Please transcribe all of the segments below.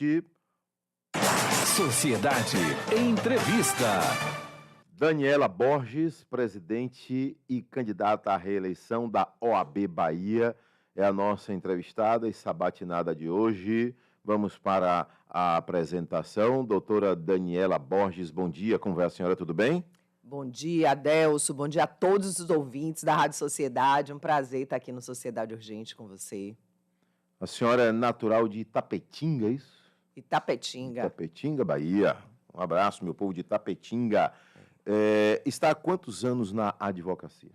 seguinte. Sociedade Entrevista. Daniela Borges, presidente e candidata à reeleição da OAB Bahia, é a nossa entrevistada e sabatinada de hoje. Vamos para a apresentação. Doutora Daniela Borges, bom dia. Como vai a senhora? Tudo bem? Bom dia, Adelso. Bom dia a todos os ouvintes da Rádio Sociedade. Um prazer estar aqui no Sociedade Urgente com você. A senhora é natural de Itapetinga, é isso? Itapetinga. Itapetinga, Bahia. Um abraço, meu povo de Itapetinga. Está há quantos anos na advocacia?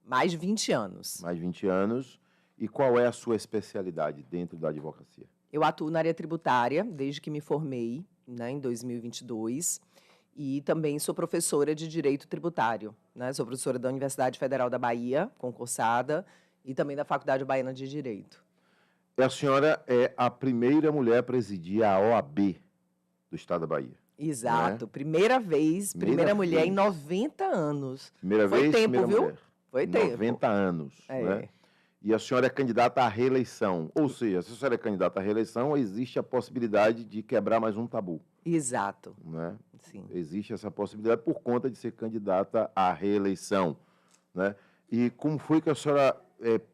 Mais de 20 anos. Mais de 20 anos. E qual é a sua especialidade dentro da advocacia? Eu atuo na área tributária desde que me formei, em 2022. E também sou professora de Direito Tributário. Sou professora da Universidade Federal da Bahia, concursada, e também da Faculdade Baiana de Direito. A senhora é a primeira mulher a presidir a OAB do Estado da Bahia. Exato. Né? Primeira mulher em 90 anos. Primeira vez, primeira viu? Mulher. Foi tempo. 90 anos. Né? E a senhora é candidata à reeleição. Ou seja, se a senhora é candidata à reeleição, existe a possibilidade de quebrar mais um tabu. Exato. Né? Sim. Existe essa possibilidade por conta de ser candidata à reeleição. Né? E como foi que a senhora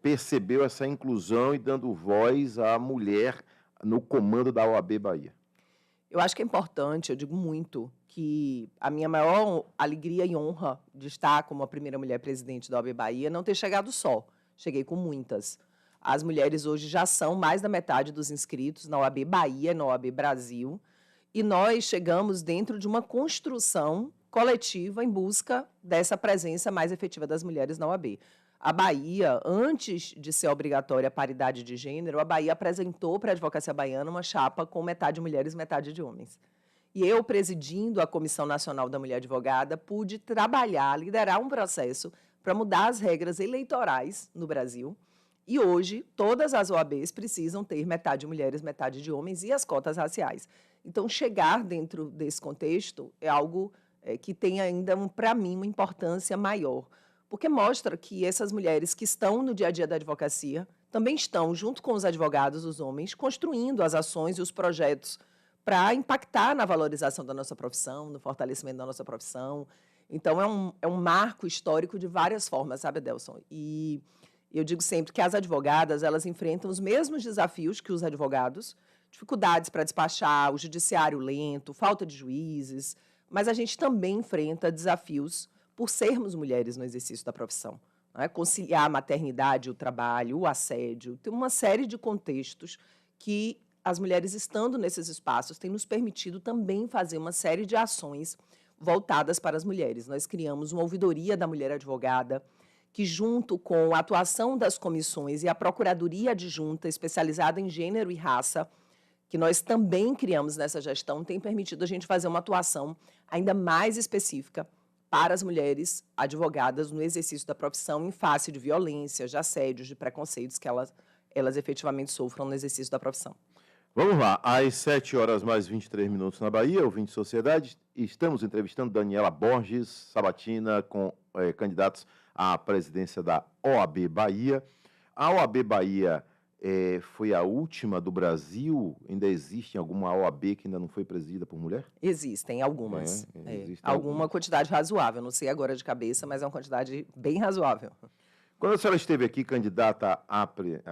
percebeu essa inclusão e dando voz à mulher no comando da OAB Bahia? Eu acho que é importante, eu digo muito, que a minha maior alegria e honra de estar como a primeira mulher presidente da OAB Bahia é não ter chegado só. Cheguei com muitas. As mulheres hoje já são mais da metade dos inscritos na OAB Bahia, na OAB Brasil, e nós chegamos dentro de uma construção coletiva em busca dessa presença mais efetiva das mulheres na OAB. A Bahia, antes de ser obrigatória a paridade de gênero, a Bahia apresentou para a advocacia baiana uma chapa com metade mulheres e metade de homens. E eu, presidindo a Comissão Nacional da Mulher Advogada, pude trabalhar, liderar um processo para mudar as regras eleitorais no Brasil. E hoje, todas as OABs precisam ter metade de mulheres, metade de homens e as cotas raciais. Então, chegar dentro desse contexto é algo que tem ainda, para mim, uma importância maior. Porque mostra que essas mulheres que estão no dia a dia da advocacia também estão, junto com os advogados, os homens, construindo as ações e os projetos para impactar na valorização da nossa profissão, no fortalecimento da nossa profissão. Então, é um marco histórico de várias formas, sabe, Adelson? E eu digo sempre que as advogadas, elas enfrentam os mesmos desafios que os advogados, dificuldades para despachar, o judiciário lento, falta de juízes, mas a gente também enfrenta desafios por sermos mulheres no exercício da profissão. Conciliar a maternidade, o trabalho, o assédio, tem uma série de contextos que as mulheres estando nesses espaços têm nos permitido também fazer uma série de ações voltadas para as mulheres. Nós criamos uma ouvidoria da mulher advogada, que junto com a atuação das comissões e a Procuradoria Adjunta especializada em gênero e raça, que nós também criamos nessa gestão, tem permitido a gente fazer uma atuação ainda mais específica para as mulheres advogadas no exercício da profissão em face de violências, de assédios, de preconceitos que elas efetivamente sofram no exercício da profissão. Vamos lá, às 7h mais 23 minutos na Bahia, ouvinte de Sociedade, estamos entrevistando Daniela Borges, sabatina, com candidatos à presidência da OAB Bahia. A OAB Bahia foi a última do Brasil? Ainda existe alguma OAB que ainda não foi presidida por mulher? Existem algumas. Existem alguma quantidade razoável, não sei agora de cabeça, mas é uma quantidade bem razoável. Quando a senhora esteve aqui candidata à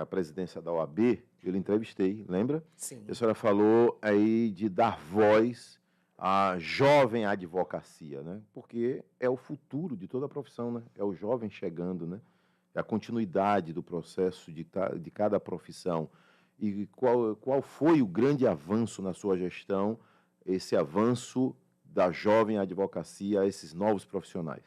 presidência da OAB, eu lhe entrevistei, lembra? Sim. A senhora falou aí de dar voz à jovem advocacia, né? Porque é o futuro de toda a profissão, né? É o jovem chegando, né? É a continuidade do processo de cada profissão. E qual foi o grande avanço na sua gestão, esse avanço da jovem advocacia a esses novos profissionais?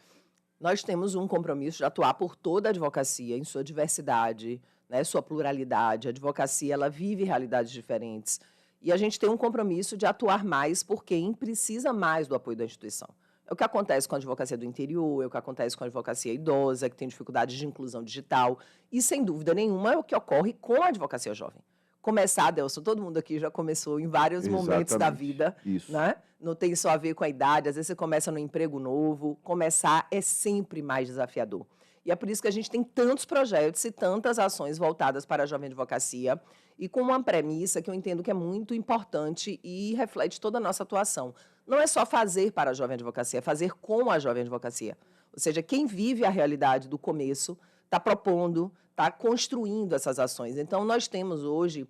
Nós temos um compromisso de atuar por toda a advocacia, em sua diversidade, sua pluralidade. A advocacia, ela vive realidades diferentes. E a gente tem um compromisso de atuar mais por quem precisa mais do apoio da instituição. É o que acontece com a advocacia do interior, é o que acontece com a advocacia idosa, que tem dificuldades de inclusão digital. E, sem dúvida nenhuma, é o que ocorre com a advocacia jovem. Começar, Adelson, todo mundo aqui já começou em vários momentos da vida. Isso. Não tem só a ver com a idade, às vezes você começa num emprego novo. Começar é sempre mais desafiador. E é por isso que a gente tem tantos projetos e tantas ações voltadas para a jovem advocacia, e com uma premissa que eu entendo que é muito importante e reflete toda a nossa atuação. Não é só fazer para a jovem advocacia, é fazer com a jovem advocacia. Ou seja, quem vive a realidade do começo está propondo, está construindo essas ações. Então, nós temos hoje,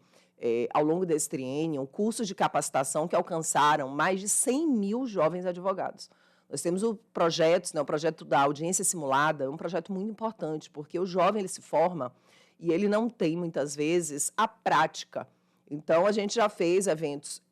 ao longo desse triênio, cursos de capacitação que alcançaram mais de 100 mil jovens advogados. Nós temos o projeto da audiência simulada, um projeto muito importante, porque o jovem ele se forma e ele não tem, muitas vezes, a prática. Então, a gente já fez eventos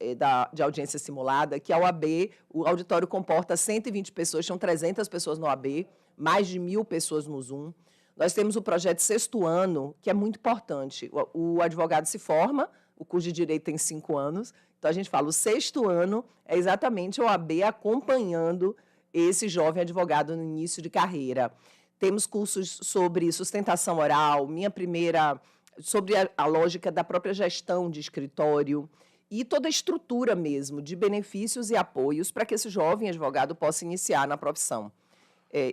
de audiência simulada, que a OAB, o auditório comporta 120 pessoas, são 300 pessoas no OAB, mais de 1.000 pessoas no Zoom. Nós temos o projeto Sexto Ano, que é muito importante. O advogado se forma, o curso de Direito tem 5 anos, então a gente fala, o sexto ano é exatamente a OAB acompanhando esse jovem advogado no início de carreira. Temos cursos sobre sustentação oral, sobre a lógica da própria gestão de escritório e toda a estrutura mesmo de benefícios e apoios para que esse jovem advogado possa iniciar na profissão.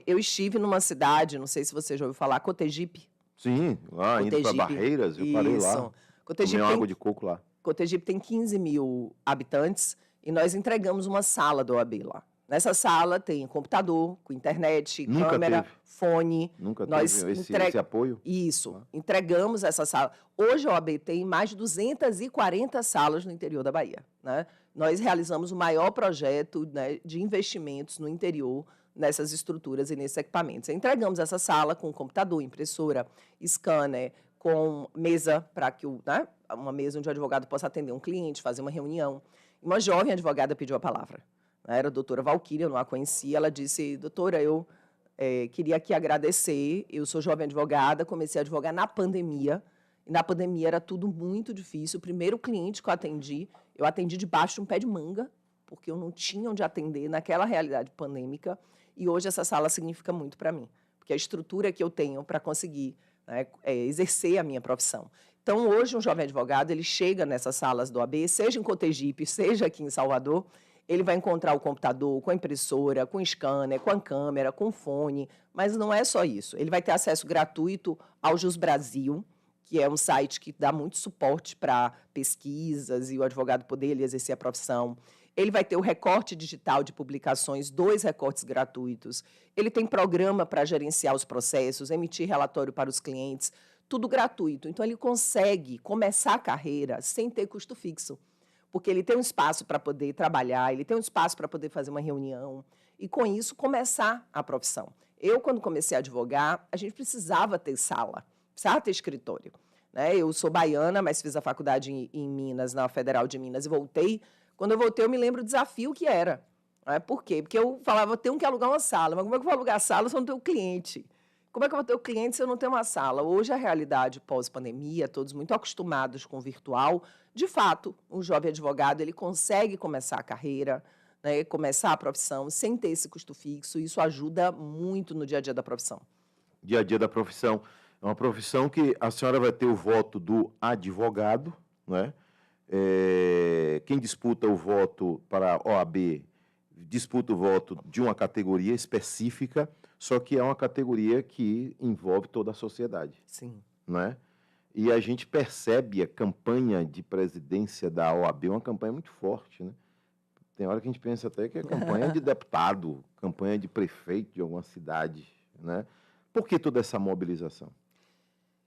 Eu estive numa cidade, não sei se você já ouviu falar, Cotegipe. Sim, lá indo para Barreiras, eu parei lá. Tomei uma água de coco lá. Cotegipe tem 15 mil habitantes e nós entregamos uma sala do OAB lá. Nessa sala tem computador, com internet, câmera, fone. Nunca teve esse apoio? Isso. Entregamos essa sala. Hoje a OAB tem mais de 240 salas no interior da Bahia, né? Nós realizamos o maior projeto, né, de investimentos no interior nessas estruturas e nesses equipamentos. Entregamos essa sala com computador, impressora, scanner, com mesa para que uma mesa onde o advogado possa atender um cliente, fazer uma reunião. Uma jovem advogada pediu a palavra. Era a doutora Valquíria, eu não a conhecia. Ela disse, doutora, eu queria aqui agradecer, eu sou jovem advogada, comecei a advogar na pandemia, e na pandemia era tudo muito difícil. O primeiro cliente que eu atendi debaixo de um pé de manga, porque eu não tinha onde atender naquela realidade pandêmica, e hoje essa sala significa muito para mim, porque a estrutura que eu tenho para conseguir, né, exercer a minha profissão. Então, hoje, um jovem advogado, ele chega nessas salas do OAB, seja em Cotegipe, seja aqui em Salvador, ele vai encontrar o computador, com a impressora, com o scanner, com a câmera, com o fone, mas não é só isso. Ele vai ter acesso gratuito ao Jus Brasil, que é um site que dá muito suporte para pesquisas e o advogado poder exercer a profissão. Ele vai ter o recorte digital de publicações, 2 recortes gratuitos. Ele tem programa para gerenciar os processos, emitir relatório para os clientes, tudo gratuito. Então, ele consegue começar a carreira sem ter custo fixo, porque ele tem um espaço para poder trabalhar, ele tem um espaço para poder fazer uma reunião e, com isso, começar a profissão. Eu, quando comecei a advogar, a gente precisava ter sala, precisava ter escritório, né? Eu sou baiana, mas fiz a faculdade em Minas, na Federal de Minas, e voltei. Quando eu voltei, eu me lembro do desafio que era. Né? Por quê? Porque eu falava, eu tenho que alugar uma sala, mas como é que eu vou alugar a sala se eu não tenho cliente? Como é que eu vou ter o cliente se eu não tenho uma sala? Hoje, a realidade pós-pandemia, todos muito acostumados com o virtual, de fato, um jovem advogado ele consegue começar a carreira, né, começar a profissão sem ter esse custo fixo. Isso ajuda muito no dia a dia da profissão. Dia a dia da profissão. É uma profissão que a senhora vai ter o voto do advogado, né? Quem disputa o voto para a OAB disputa o voto de uma categoria específica, só que é uma categoria que envolve toda a sociedade. Sim. Não é? E a gente percebe a campanha de presidência da OAB, uma campanha muito forte, né? Tem hora que a gente pensa até que é campanha de deputado, campanha de prefeito de alguma cidade, né? Por que toda essa mobilização?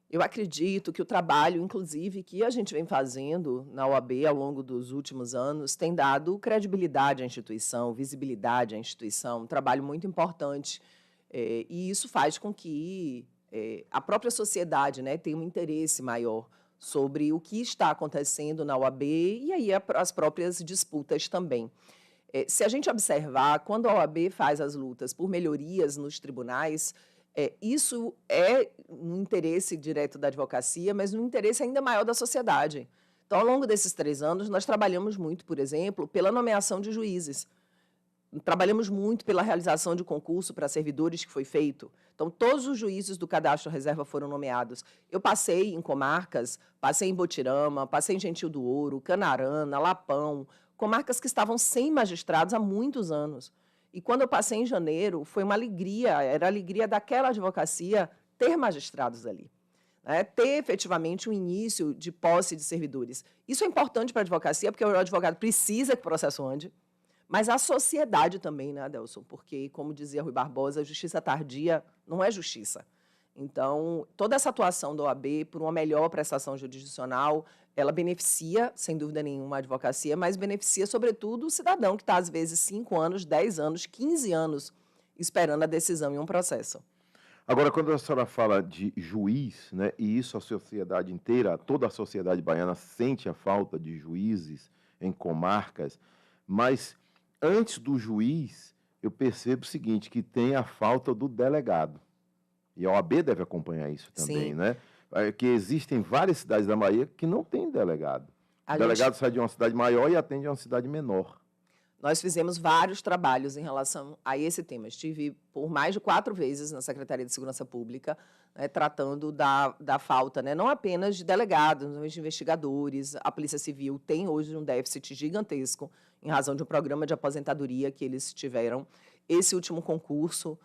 Eu acredito que o trabalho, inclusive, que a gente vem fazendo na OAB ao longo dos últimos anos, tem dado credibilidade à instituição, visibilidade à instituição, um trabalho muito importante. E isso faz com que a própria sociedade, né, tenha um interesse maior sobre o que está acontecendo na OAB e aí as próprias disputas também. Se a gente observar, quando a OAB faz as lutas por melhorias nos tribunais, isso é no interesse direto da advocacia, mas no interesse ainda maior da sociedade. Então, ao longo desses 3 anos, nós trabalhamos muito, por exemplo, pela nomeação de juízes. Trabalhamos muito pela realização de concurso para servidores que foi feito. Então, todos os juízes do cadastro reserva foram nomeados. Eu passei em comarcas, passei em Botirama, passei em Gentil do Ouro, Canarana, Lapão, comarcas que estavam sem magistrados há muitos anos. E quando eu passei em janeiro, foi uma alegria, era a alegria daquela advocacia ter magistrados ali, né? Ter efetivamente um início de posse de servidores. Isso é importante para a advocacia, porque o advogado precisa que o processo ande, mas a sociedade também, né, Adelson? Porque, como dizia Rui Barbosa, a justiça tardia não é justiça. Então, toda essa atuação da OAB por uma melhor prestação jurisdicional, ela beneficia, sem dúvida nenhuma, a advocacia, mas beneficia, sobretudo, o cidadão que está, às vezes, 5 anos, 10 anos, 15 anos esperando a decisão em um processo. Agora, quando a senhora fala de juiz, né, e isso a sociedade inteira, toda a sociedade baiana sente a falta de juízes em comarcas, mas antes do juiz, eu percebo o seguinte, que tem a falta do delegado. E a OAB deve acompanhar isso também, Sim. né? Que existem várias cidades da Bahia que não têm delegado. O delegado sai de uma cidade maior e atende a uma cidade menor. Nós fizemos vários trabalhos em relação a esse tema. Estive por mais de 4 vezes na Secretaria de Segurança Pública, né, tratando da falta, né, não apenas de delegados, mas de investigadores. A Polícia Civil tem hoje um déficit gigantesco em razão de um programa de aposentadoria que eles tiveram. Esse último concurso,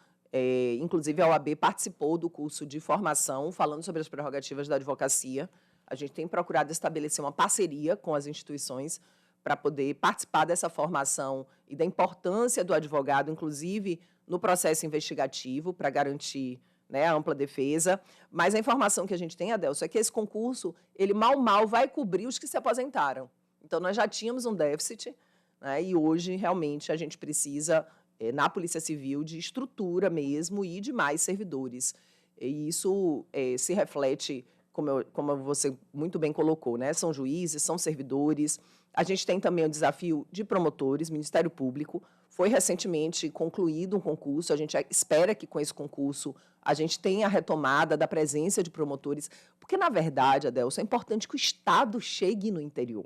inclusive a OAB participou do curso de formação falando sobre as prerrogativas da advocacia. A gente tem procurado estabelecer uma parceria com as instituições para poder participar dessa formação e da importância do advogado, inclusive no processo investigativo, para garantir, né, a ampla defesa. Mas a informação que a gente tem, Adelson, é que esse concurso, ele mal vai cobrir os que se aposentaram. Então, nós já tínhamos um déficit, né, e hoje, realmente, a gente precisa, na Polícia Civil, de estrutura mesmo e de mais servidores. E isso se reflete, como você muito bem colocou, né? São juízes, são servidores. A gente tem também o desafio de promotores, Ministério Público. Foi recentemente concluído um concurso, a gente espera que com esse concurso a gente tenha a retomada da presença de promotores, porque, na verdade, Adelson, é importante que o Estado chegue no interior.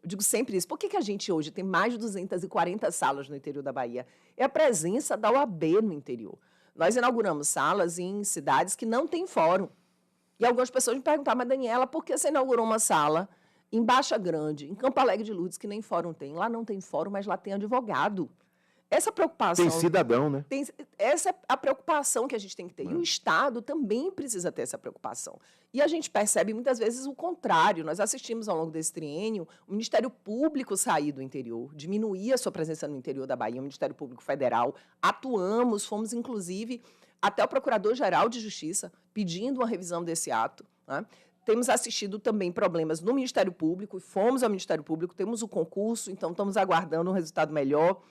Eu digo sempre isso. Por que a gente hoje tem mais de 240 salas no interior da Bahia? É a presença da OAB no interior. Nós inauguramos salas em cidades que não têm fórum. E algumas pessoas me perguntaram, mas, Daniela, por que você inaugurou uma sala em Baixa Grande, em Campo Alegre de Lourdes, que nem fórum tem? Lá não tem fórum, mas lá tem advogado. Essa preocupação... Tem cidadão, né? Essa é a preocupação que a gente tem que ter. E o Estado também precisa ter essa preocupação. E a gente percebe, muitas vezes, o contrário. Nós assistimos, ao longo desse triênio, o Ministério Público sair do interior, diminuir a sua presença no interior da Bahia, o Ministério Público Federal. Atuamos, fomos, inclusive, até o Procurador-Geral de Justiça, pedindo uma revisão desse ato, né? Temos assistido também problemas no Ministério Público, fomos ao Ministério Público, temos o concurso, então estamos aguardando um resultado melhor.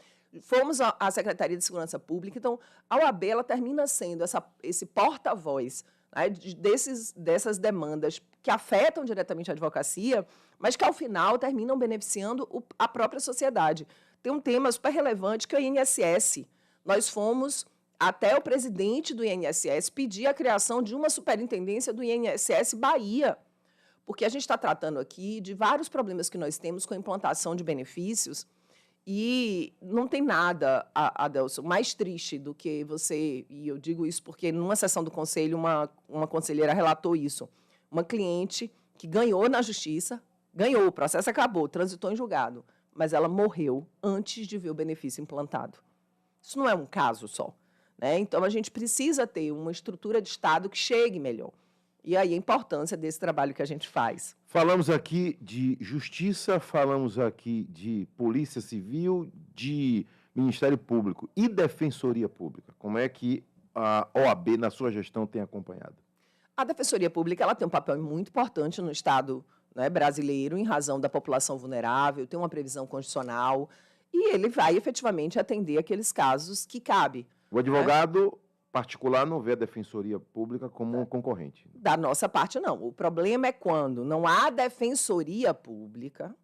Fomos à Secretaria de Segurança Pública, então a OAB ela termina sendo esse porta-voz, né, dessas demandas que afetam diretamente a advocacia, mas que, ao final, terminam beneficiando a própria sociedade. Tem um tema super relevante, que é o INSS. Nós fomos até o presidente do INSS pedir a criação de uma superintendência do INSS Bahia, porque a gente está tratando aqui de vários problemas que nós temos com a implantação de benefícios, e não tem nada, Adelson, mais triste do que você, e eu digo isso porque numa sessão do conselho uma conselheira relatou isso, uma cliente que ganhou na justiça, ganhou, o processo acabou, transitou em julgado, mas ela morreu antes de ver o benefício implantado. Isso não é um caso só, né? Então, a gente precisa ter uma estrutura de Estado que chegue melhor. E aí a importância desse trabalho que a gente faz. Falamos aqui de justiça, falamos aqui de polícia civil, de Ministério Público e Defensoria Pública. Como é que a OAB, na sua gestão, tem acompanhado? A Defensoria Pública ela tem um papel muito importante no Estado, né, brasileiro, em razão da população vulnerável, tem uma previsão constitucional, e ele vai efetivamente atender aqueles casos que cabe. O advogado particular não vê a Defensoria Pública como um concorrente. Da nossa parte, não. O problema é quando não há Defensoria Pública,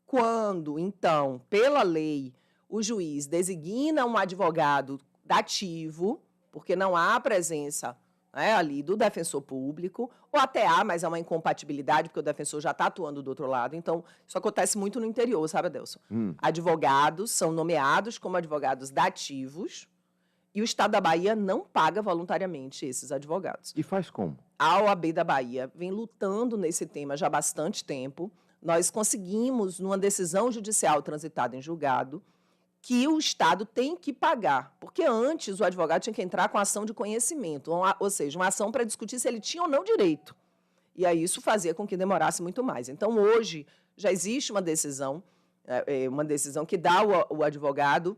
quando, então, pela lei, o juiz designa um advogado dativo, porque não há presença, né, ali do defensor público, ou até há, mas é uma incompatibilidade, porque o defensor já está atuando do outro lado. Então, isso acontece muito no interior, sabe, Adelson? Advogados são nomeados como advogados dativos, e o Estado da Bahia não paga voluntariamente esses advogados. E faz como? A OAB da Bahia vem lutando nesse tema já há bastante tempo. Nós conseguimos, numa decisão judicial transitada em julgado, que o Estado tem que pagar, porque antes o advogado tinha que entrar com ação de conhecimento, ou seja, uma ação para discutir se ele tinha ou não direito. E aí isso fazia com que demorasse muito mais. Então, hoje, já existe uma decisão que dá ao advogado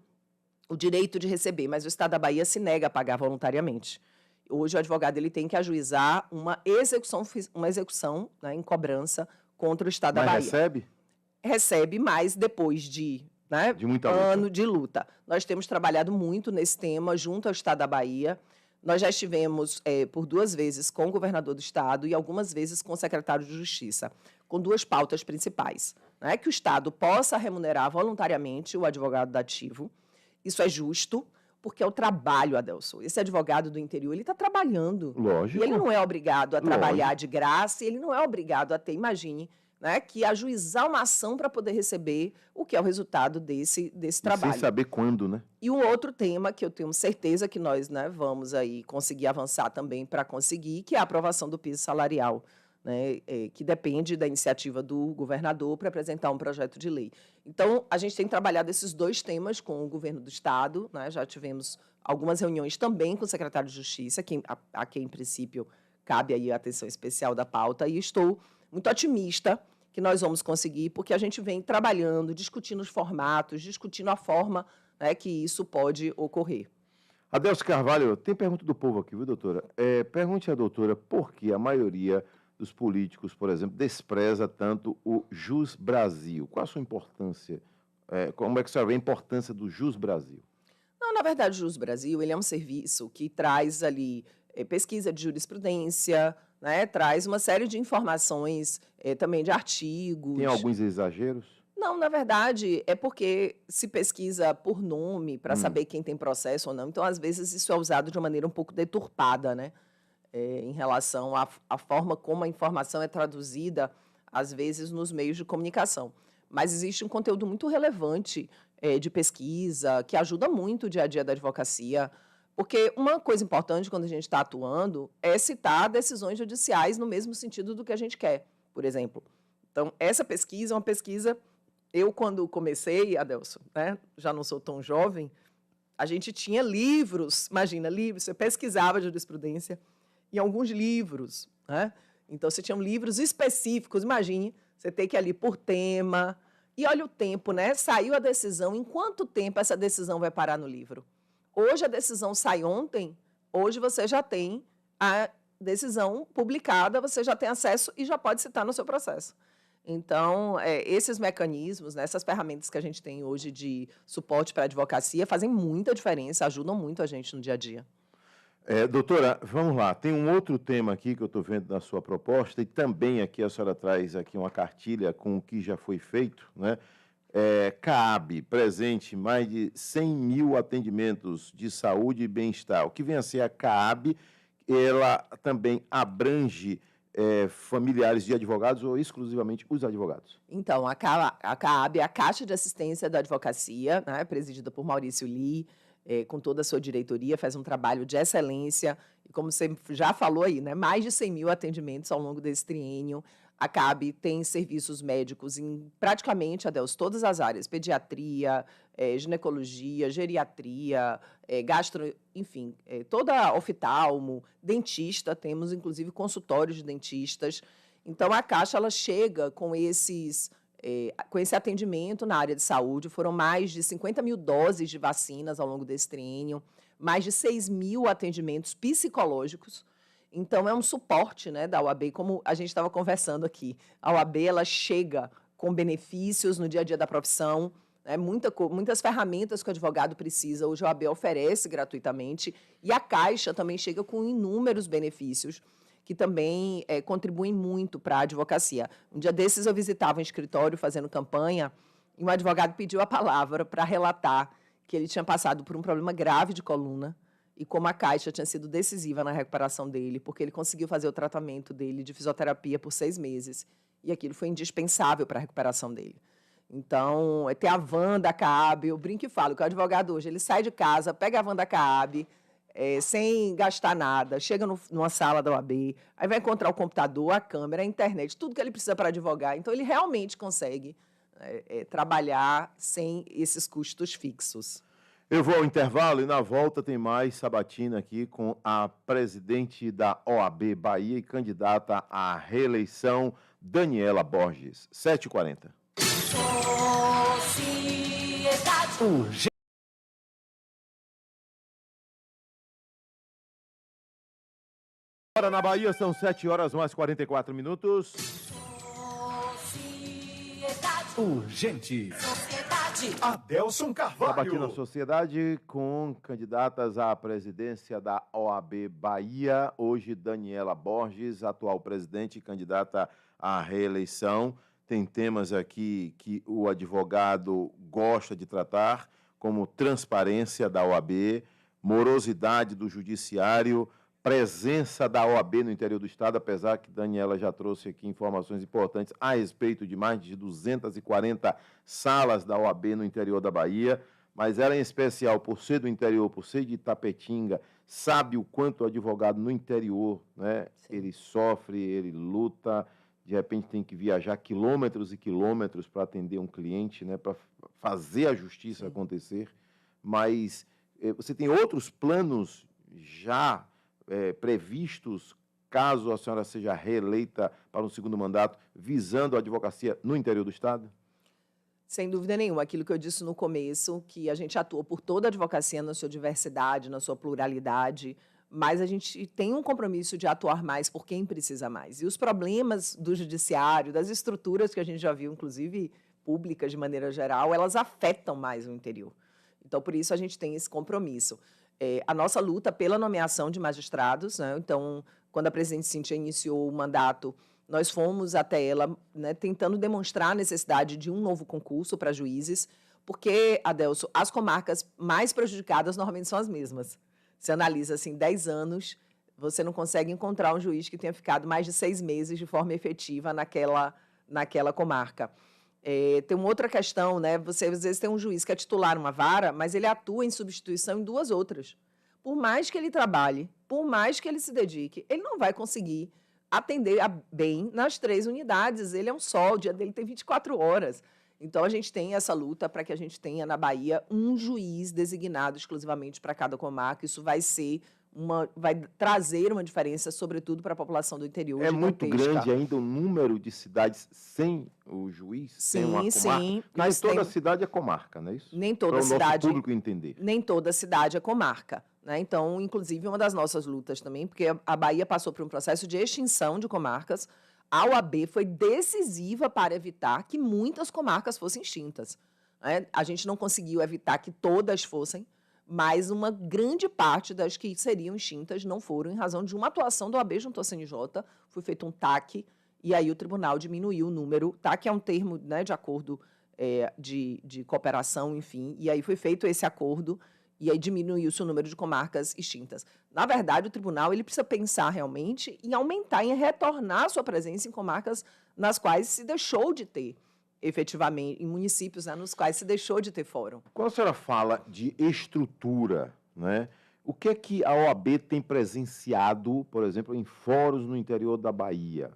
o direito de receber, mas o Estado da Bahia se nega a pagar voluntariamente. Hoje, o advogado ele tem que ajuizar uma execução, né, em cobrança contra o Estado da Bahia. Mas recebe? Recebe, mas depois de, né, De muita ano luta. de luta. Nós temos trabalhado muito nesse tema junto ao Estado da Bahia. Nós já estivemos por 2 vezes com o governador do Estado e algumas vezes com o secretário de Justiça, com 2 pautas principais. Né? Que o Estado possa remunerar voluntariamente o advogado dativo. Isso é justo, porque é o trabalho, Adelson. Esse advogado do interior, ele está trabalhando. Lógico. E ele não é obrigado a trabalhar de graça, e ele não é obrigado a ter, imagine, né, que ajuizar uma ação para poder receber o que é o resultado desse trabalho. Sem saber quando, né? E um outro tema que eu tenho certeza que nós, né, vamos aí conseguir avançar também para conseguir, que é a aprovação do piso salarial, né, que depende da iniciativa do governador para apresentar um projeto de lei. Então, a gente tem trabalhado esses 2 temas com o governo do Estado, né, já tivemos algumas reuniões também com o secretário de Justiça, a quem, em princípio, cabe aí a atenção especial da pauta, e estou muito otimista que nós vamos conseguir, porque a gente vem trabalhando, discutindo os formatos, discutindo a forma, né, que isso pode ocorrer. Adelso Carvalho, tem pergunta do povo aqui, viu, doutora? Pergunte à doutora por que a maioria dos políticos, por exemplo, despreza tanto o Jus Brasil. Qual a sua importância? Como é que você vê a importância do Jus Brasil? Não, na verdade, o Jus Brasil ele é um serviço que traz ali pesquisa de jurisprudência, né, traz uma série de informações também de artigos. Tem alguns exageros? Não, na verdade, é porque se pesquisa por nome para saber quem tem processo ou não. Então, às vezes, isso é usado de uma maneira um pouco deturpada, né? Em relação à forma como a informação é traduzida, às vezes, nos meios de comunicação. Mas existe um conteúdo muito relevante de pesquisa, que ajuda muito o dia a dia da advocacia, porque uma coisa importante quando a gente está atuando é citar decisões judiciais no mesmo sentido do que a gente quer, por exemplo. Então, essa pesquisa é uma pesquisa... Eu, quando comecei, Adelson, né, já não sou tão jovem, a gente tinha livros, imagina, livros, você pesquisava jurisprudência em alguns livros, né? Então, você tinha livros específicos, imagine, você tem que ir ali por tema, e olha o tempo, né? Saiu a decisão, em quanto tempo essa decisão vai parar no livro? Hoje a decisão sai ontem, hoje você já tem a decisão publicada, você já tem acesso e já pode citar no seu processo. Então, esses mecanismos, né, essas ferramentas que a gente tem hoje de suporte para a advocacia fazem muita diferença, ajudam muito a gente no dia a dia. Doutora, vamos lá. Tem um outro tema aqui que eu estou vendo na sua proposta e também aqui a senhora traz aqui uma cartilha com o que já foi feito, né? CAAB, presente mais de 100 mil atendimentos de saúde e bem-estar. O que vem a ser a CAAB, ela também abrange familiares de advogados ou exclusivamente os advogados? Então, a CAAB é a Caixa de Assistência da Advocacia, né, presidida por Maurício Lee, com toda a sua diretoria, faz um trabalho de excelência. E como você já falou aí, né, mais de 100 mil atendimentos ao longo desse triênio. A CAAB tem serviços médicos em praticamente, Adelso, todas as áreas, pediatria, ginecologia, geriatria, enfim, toda oftalmo, dentista, temos inclusive consultórios de dentistas. Então, a Caixa ela chega com esse atendimento na área de saúde. Foram mais de 50 mil doses de vacinas ao longo desse triênio, mais de 6 mil atendimentos psicológicos. Então, é um suporte, né, da OAB, como a gente estava conversando aqui. A OAB ela chega com benefícios no dia a dia da profissão, né, muitas ferramentas que o advogado precisa, hoje a OAB oferece gratuitamente, e a Caixa também chega com inúmeros benefícios que também contribuem muito para a advocacia. Um dia desses eu visitava um escritório fazendo campanha e um advogado pediu a palavra para relatar que ele tinha passado por um problema grave de coluna, e como a Caixa tinha sido decisiva na recuperação dele, porque ele conseguiu fazer o tratamento dele de fisioterapia por 6 meses. E aquilo foi indispensável para a recuperação dele. Então, tem a van da CAAB, eu brinco e falo que o advogado hoje, ele sai de casa, pega a van da CAAB, sem gastar nada, chega numa sala da OAB, aí vai encontrar o computador, a câmera, a internet, tudo que ele precisa para advogar. Então, ele realmente consegue trabalhar sem esses custos fixos. Eu vou ao intervalo e na volta tem mais sabatina aqui com a presidente da OAB Bahia e candidata à reeleição, Daniela Borges. 7h40. Agora na Bahia são 7h mais 44 minutos. Urgente. Adelson Carvalho. Sabatina Sociedade com candidatas à presidência da OAB Bahia. Hoje, Daniela Borges, atual presidente e candidata à reeleição. Tem temas aqui que o advogado gosta de tratar, como transparência da OAB, morosidade do judiciário, presença da OAB no interior do estado, apesar que Daniela já trouxe aqui informações importantes a respeito de mais de 240 salas da OAB no interior da Bahia, mas ela, em especial, por ser do interior, por ser de Itapetinga, sabe o quanto o advogado no interior, né, ele sofre, ele luta, de repente tem que viajar quilômetros e quilômetros para atender um cliente, né, para fazer a justiça acontecer, mas você tem outros planos já previstos, caso a senhora seja reeleita para um segundo mandato, visando a advocacia no interior do estado? Sem dúvida nenhuma. Aquilo que eu disse no começo, que a gente atua por toda a advocacia na sua diversidade, na sua pluralidade, mas a gente tem um compromisso de atuar mais por quem precisa mais. E os problemas do judiciário, das estruturas que a gente já viu, inclusive públicas de maneira geral, elas afetam mais o interior. Então, por isso, a gente tem esse compromisso. A nossa luta pela nomeação de magistrados, né? Então, quando a presidente Cíntia iniciou o mandato, nós fomos até ela, né, tentando demonstrar a necessidade de um novo concurso para juízes, porque, Adelso, as comarcas mais prejudicadas normalmente são as mesmas. Você analisa, assim, 10 anos, você não consegue encontrar um juiz que tenha ficado mais de 6 meses de forma efetiva naquela comarca. Tem uma outra questão, né? Você às vezes tem um juiz que é titular numa vara, mas ele atua em substituição em 2 outras. Por mais que ele trabalhe, por mais que ele se dedique, ele não vai conseguir atender bem nas 3 unidades. Ele é um só, o dia dele tem 24 horas. Então, a gente tem essa luta para que a gente tenha na Bahia um juiz designado exclusivamente para cada comarca. Isso vai trazer uma diferença, sobretudo para a população do interior. É muito grande ainda o número de cidades sem o juiz, sem uma comarca? Sim. Nem toda cidade é comarca, não é isso? Nem toda para cidade. Para o nosso público entender. Nem toda cidade é comarca, né? Então, inclusive, uma das nossas lutas também, porque a Bahia passou por um processo de extinção de comarcas, a OAB foi decisiva para evitar que muitas comarcas fossem extintas, né? A gente não conseguiu evitar que todas fossem, mas uma grande parte das que seriam extintas não foram em razão de uma atuação do OAB junto ao CNJ. Foi feito um TAC, e aí o tribunal diminuiu o número. TAC é um termo, né, de acordo de cooperação, enfim, e aí foi feito esse acordo, e aí diminuiu-se o número de comarcas extintas. Na verdade, o tribunal ele precisa pensar realmente em aumentar, em retornar sua presença em comarcas nas quais se deixou de ter, efetivamente, em municípios, né, nos quais se deixou de ter fórum. Quando a senhora fala de estrutura, né, o que é que a OAB tem presenciado, por exemplo, em fóruns no interior da Bahia?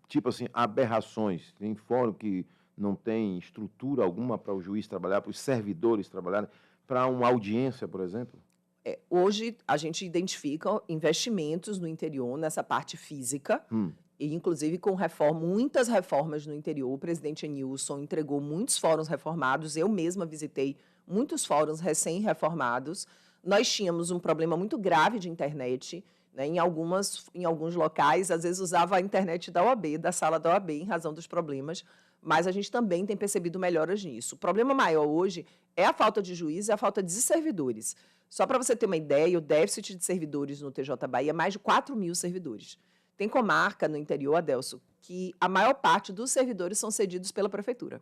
Tipo assim, aberrações. Tem fórum que não tem estrutura alguma para o juiz trabalhar, para os servidores trabalharem, para uma audiência, por exemplo? Hoje, a gente identifica investimentos no interior, nessa parte física, e inclusive com muitas reformas no interior. O presidente Enilson entregou muitos fóruns reformados, eu mesma visitei muitos fóruns recém-reformados. Nós tínhamos um problema muito grave de internet, né? Em alguns locais, às vezes usava a internet da OAB, da sala da OAB, em razão dos problemas, mas a gente também tem percebido melhoras nisso. O problema maior hoje é a falta de juízes e a falta de servidores. Só para você ter uma ideia, o déficit de servidores no TJ Bahia é mais de 4.000 servidores. Tem comarca no interior, Adelso, que a maior parte dos servidores são cedidos pela prefeitura.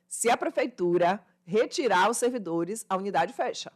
Se a prefeitura retirar os servidores, a unidade fecha.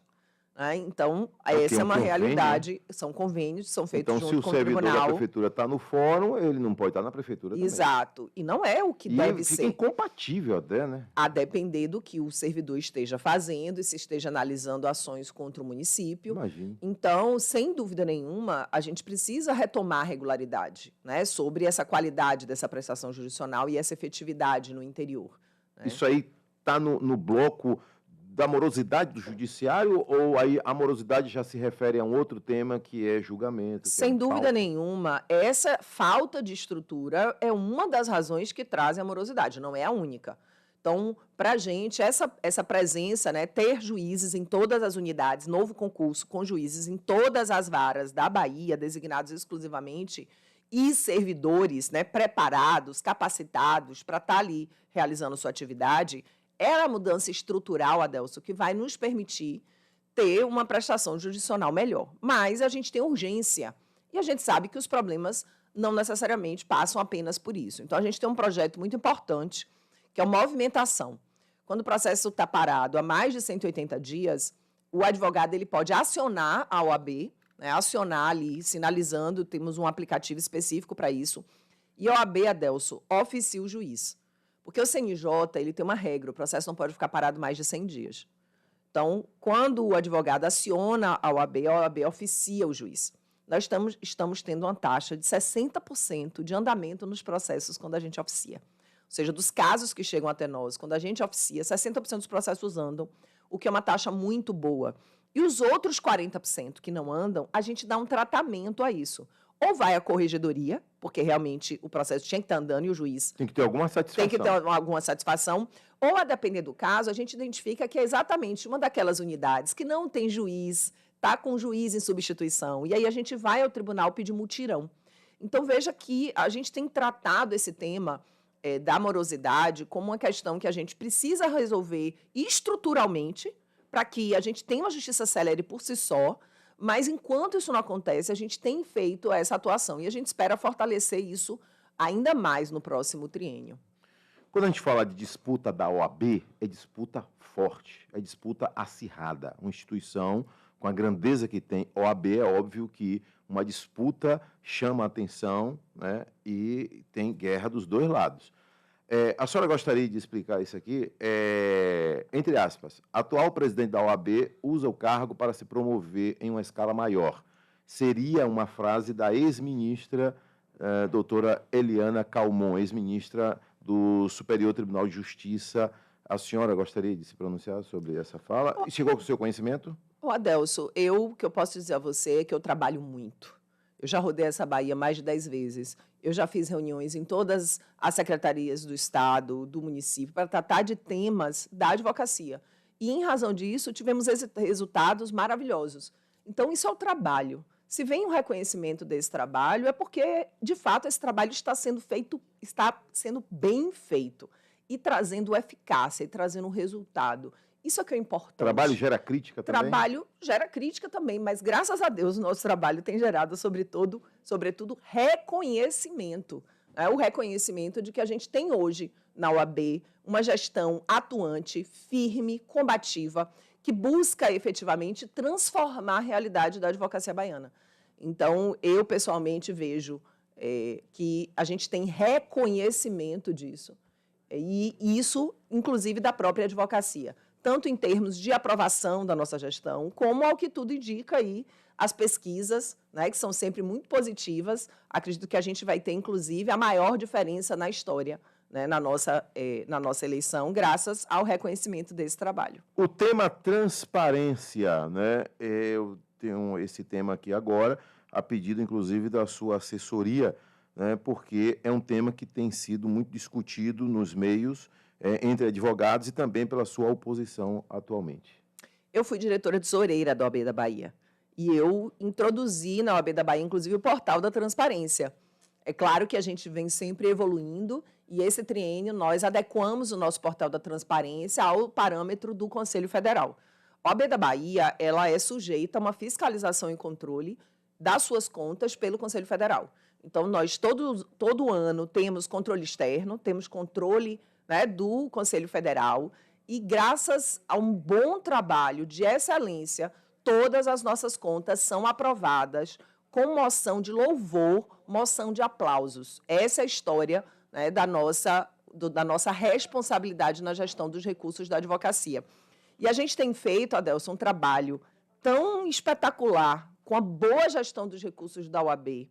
Então, essa é uma realidade. São convênios, são feitos junto com o tribunal. Então, se o servidor da prefeitura está no fórum, ele não pode estar na prefeitura também. Exato. E não é o que deve ser. Fica incompatível até, né? A depender do que o servidor esteja fazendo e se esteja analisando ações contra o município. Imagino. Então, sem dúvida nenhuma, a gente precisa retomar a regularidade, né, sobre essa qualidade dessa prestação jurisdicional e essa efetividade no interior. Isso aí está no bloco da morosidade do judiciário ou aí a morosidade já se refere a um outro tema que é julgamento? Sem dúvida nenhuma, essa falta de estrutura é uma das razões que trazem a morosidade, não é a única. Então, para a gente, essa presença, né, ter juízes em todas as unidades, novo concurso com juízes em todas as varas da Bahia, designados exclusivamente, e servidores, né, preparados, capacitados para estar ali realizando sua atividade, é a mudança estrutural, Adelso, que vai nos permitir ter uma prestação jurisdicional melhor. Mas a gente tem urgência e a gente sabe que os problemas não necessariamente passam apenas por isso. Então, a gente tem um projeto muito importante, que é a movimentação. Quando o processo está parado há mais de 180 dias, o advogado ele pode acionar a OAB, né, acionar ali, sinalizando, temos um aplicativo específico para isso, e a OAB, Adelso, oficia o juiz. Porque o CNJ ele tem uma regra, o processo não pode ficar parado mais de 100 dias. Então, quando o advogado aciona a OAB oficia o juiz. Nós estamos tendo uma taxa de 60% de andamento nos processos quando a gente oficia. Ou seja, dos casos que chegam até nós, quando a gente oficia, 60% dos processos andam, o que é uma taxa muito boa. E os outros 40% que não andam, a gente dá um tratamento a isso. Ou vai à corregedoria, porque realmente o processo tinha que estar andando e o juiz tem que ter alguma satisfação. Tem que ter alguma satisfação. Ou, a depender do caso, a gente identifica que é exatamente uma daquelas unidades que não tem juiz, está com o juiz em substituição. E aí a gente vai ao tribunal pedir mutirão. Então, veja que a gente tem tratado esse tema da morosidade como uma questão que a gente precisa resolver estruturalmente para que a gente tenha uma justiça célere por si só, mas enquanto isso não acontece, a gente tem feito essa atuação e a gente espera fortalecer isso ainda mais no próximo triênio. Quando a gente fala de disputa da OAB, é disputa forte, é disputa acirrada. Uma instituição com a grandeza que tem, OAB, é óbvio que uma disputa chama a atenção, né, e tem guerra dos dois lados. A senhora gostaria de explicar isso aqui? Entre aspas, atual presidente da OAB usa o cargo para se promover em uma escala maior. Seria uma frase da ex-ministra doutora Eliana Calmon, ex-ministra do Superior Tribunal de Justiça. A senhora gostaria de se pronunciar sobre essa fala? Chegou com o seu conhecimento? Adelso, o que eu posso dizer a você é que eu trabalho muito. Eu já rodei essa Bahia mais de 10 vezes. Eu já fiz reuniões em todas as secretarias do Estado, do município, para tratar de temas da advocacia. E, em razão disso, tivemos resultados maravilhosos. Então, isso é o trabalho. Se vem um reconhecimento desse trabalho, é porque, de fato, esse trabalho está sendo bem feito e trazendo eficácia e trazendo resultado. Isso é que é importante. Trabalho gera crítica também? Trabalho gera crítica também, mas, graças a Deus, o nosso trabalho tem gerado, sobretudo reconhecimento. Né? O reconhecimento de que a gente tem hoje, na OAB, uma gestão atuante, firme, combativa, que busca, efetivamente, transformar a realidade da advocacia baiana. Então, eu, pessoalmente, vejo que a gente tem reconhecimento disso. E isso, inclusive, da própria advocacia. Tanto em termos de aprovação da nossa gestão, como ao que tudo indica aí as pesquisas, né, que são sempre muito positivas. Acredito que a gente vai ter, inclusive, a maior diferença na história, né, na nossa eleição, graças ao reconhecimento desse trabalho. O tema transparência, né? Eu tenho esse tema aqui agora, a pedido, inclusive, da sua assessoria, né, porque é um tema que tem sido muito discutido nos meios, entre advogados e também pela sua oposição atualmente. Eu fui diretora tesoureira da OAB da Bahia e eu introduzi na OAB da Bahia, inclusive, o portal da transparência. É claro que a gente vem sempre evoluindo e esse triênio nós adequamos o nosso portal da transparência ao parâmetro do Conselho Federal. A OAB da Bahia ela é sujeita a uma fiscalização e controle das suas contas pelo Conselho Federal. Então, nós todo ano temos controle externo, temos controle, né, do Conselho Federal e, graças a um bom trabalho de excelência, todas as nossas contas são aprovadas com moção de louvor, moção de aplausos. Essa é a história, né, da nossa responsabilidade na gestão dos recursos da advocacia. E a gente tem feito, Adelson, um trabalho tão espetacular com a boa gestão dos recursos da OAB,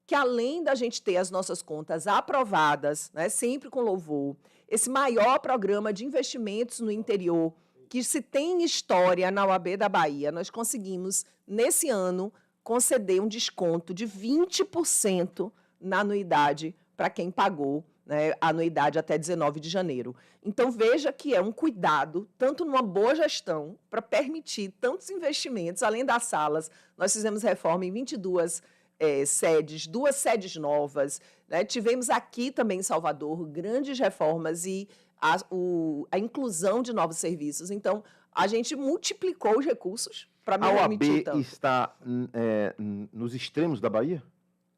que além da gente ter as nossas contas aprovadas, né, sempre com louvor, esse maior programa de investimentos no interior, que se tem história na OAB da Bahia, nós conseguimos, nesse ano, conceder um desconto de 20% na anuidade para quem pagou, né, a anuidade até 19 de janeiro. Então, veja que é um cuidado, tanto numa boa gestão, para permitir tantos investimentos, além das salas. Nós fizemos reforma em 22 sedes, 2 sedes novas, né? Tivemos aqui também em Salvador grandes reformas e a inclusão de novos serviços. Então, a gente multiplicou os recursos para A permitir OAB tanto. está nos extremos da Bahia?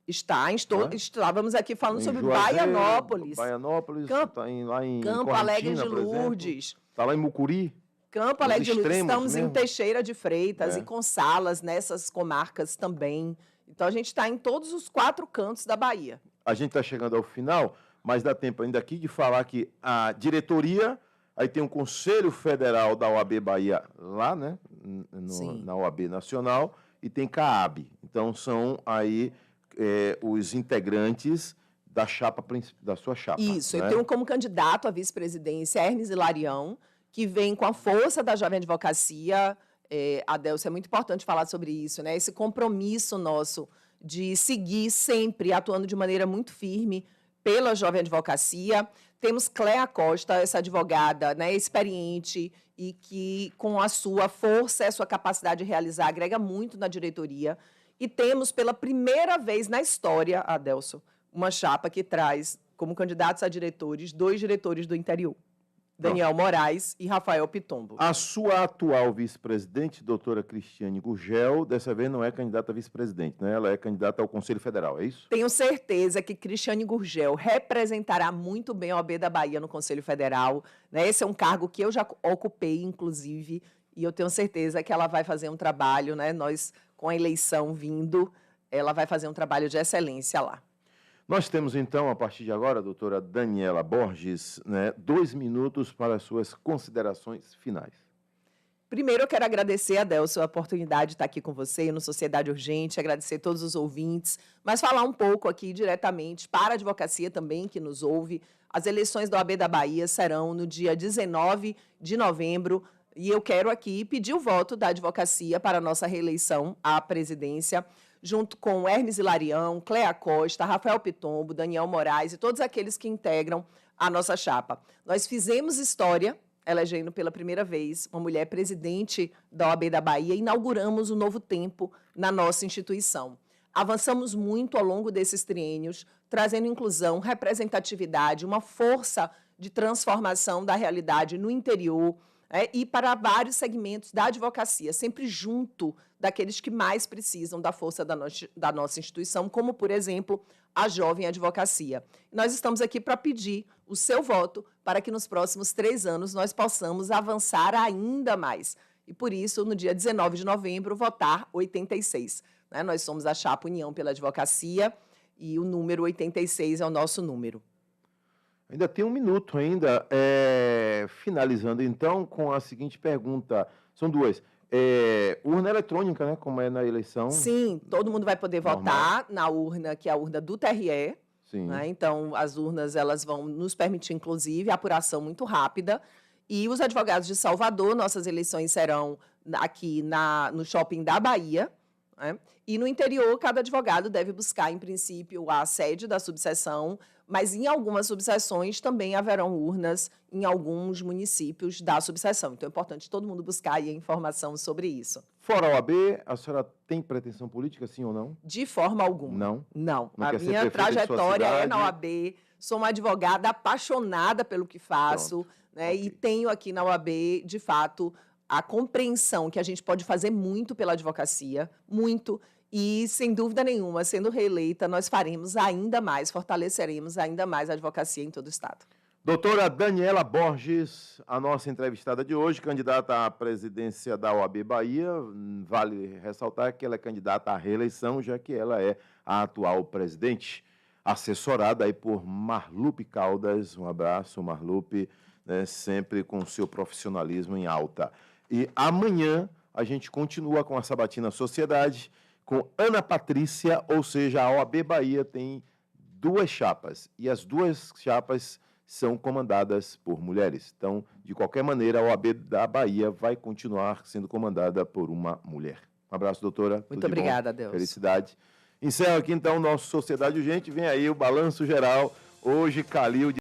Estávamos aqui falando Em sobre Juazeiro, Baianópolis, está lá em Campo Alegre de Correntina, por exemplo. Lourdes, Está lá em Mucuri. Campo Nos Alegre de Lourdes, extremos estamos em mesmo. Teixeira de Freitas É. e com salas nessas comarcas também. Então, a gente está em todos os 4 cantos da Bahia. A gente está chegando ao final, mas dá tempo ainda aqui de falar que a diretoria, aí tem um Conselho Federal da OAB Bahia lá, né, Sim. na OAB Nacional, e tem CAAB. Então, são aí os integrantes da chapa, da sua chapa. Isso, né? eu tenho como candidato à vice-presidência Hermes Hilarião, que vem com a força da Jovem Advocacia. Adelso, é muito importante falar sobre isso, né? Esse compromisso nosso de seguir sempre atuando de maneira muito firme pela Jovem Advocacia. Temos Cléa Costa, essa advogada, né, experiente e que, com a sua força e a sua capacidade de realizar, agrega muito na diretoria. E temos, pela primeira vez na história, Adelso, uma chapa que traz como candidatos a diretores 2 diretores do interior. Daniel Moraes e Rafael Pitombo. A sua atual vice-presidente, doutora Cristiane Gurgel, dessa vez não é candidata a vice-presidente, né? Ela é candidata ao Conselho Federal, é isso? Tenho certeza que Cristiane Gurgel representará muito bem a OAB da Bahia no Conselho Federal, né? Esse é um cargo que eu já ocupei, inclusive, e eu tenho certeza que ela vai fazer um trabalho, né? Nós, com a eleição vindo, ela vai fazer um trabalho de excelência lá. Nós temos, então, a partir de agora, a doutora Daniela Borges, né, 2 minutos para as suas considerações finais. Primeiro, eu quero agradecer, Adelso, a oportunidade de estar aqui com você no Sociedade Urgente, agradecer a todos os ouvintes, mas falar um pouco aqui diretamente para a advocacia também, que nos ouve. As eleições da OAB da Bahia serão no dia 19 de novembro, e eu quero aqui pedir o voto da advocacia para a nossa reeleição à presidência, junto com Hermes Hilarião, Cléa Costa, Rafael Pitombo, Daniel Moraes e todos aqueles que integram a nossa chapa. Nós fizemos história, elegendo pela primeira vez uma mulher presidente da OAB da Bahia, e inauguramos um novo tempo na nossa instituição. Avançamos muito ao longo desses triênios, trazendo inclusão, representatividade, uma força de transformação da realidade no interior, e para vários segmentos da advocacia, sempre junto daqueles que mais precisam da força da nossa instituição, como, por exemplo, a Jovem Advocacia. Nós estamos aqui para pedir o seu voto para que nos próximos 3 anos nós possamos avançar ainda mais. E, por isso, no dia 19 de novembro, votar 86. Né? Nós somos a chapa União pela Advocacia e o número 86 é o nosso número. Ainda tem 1 minuto ainda. Finalizando, então, com a seguinte pergunta. São 2. Urna eletrônica, né? Como é na eleição. Sim, todo mundo vai poder Normal. votar na urna, que é a urna do TRE. Sim. Né? Então, as urnas elas vão nos permitir, inclusive, a apuração muito rápida. E os advogados de Salvador, nossas eleições serão aqui no Shopping da Bahia. Né? E no interior, cada advogado deve buscar, em princípio, a sede da subseção, mas em algumas subseções também haverão urnas em alguns municípios da subseção. Então, é importante todo mundo buscar aí a informação sobre isso. Fora a OAB, a senhora tem pretensão política, sim ou não? De forma alguma. Não? Não. Não A quer ser minha prefeita de sua trajetória é na cidade? OAB. Sou uma advogada apaixonada pelo que faço, né? Ok. E tenho aqui na OAB, de fato, a compreensão que a gente pode fazer muito pela advocacia, muito. E, sem dúvida nenhuma, sendo reeleita, nós faremos ainda mais, fortaleceremos ainda mais a advocacia em todo o Estado. Doutora Daniela Borges, a nossa entrevistada de hoje, candidata à presidência da OAB Bahia. Vale ressaltar que ela é candidata à reeleição, já que ela é a atual presidente, assessorada aí por Marlupe Caldas. Um abraço, Marlupe, né, sempre com o seu profissionalismo em alta. E amanhã a gente continua com a Sabatina Sociedade, com Ana Patrícia, ou seja, a OAB Bahia tem 2 chapas, e as 2 chapas são comandadas por mulheres. Então, de qualquer maneira, a OAB da Bahia vai continuar sendo comandada por uma mulher. Um abraço, doutora. Muito obrigada, Deus. Felicidade. Encerro aqui, então, o nosso Sociedade Urgente. Vem aí o balanço geral. Hoje, Calil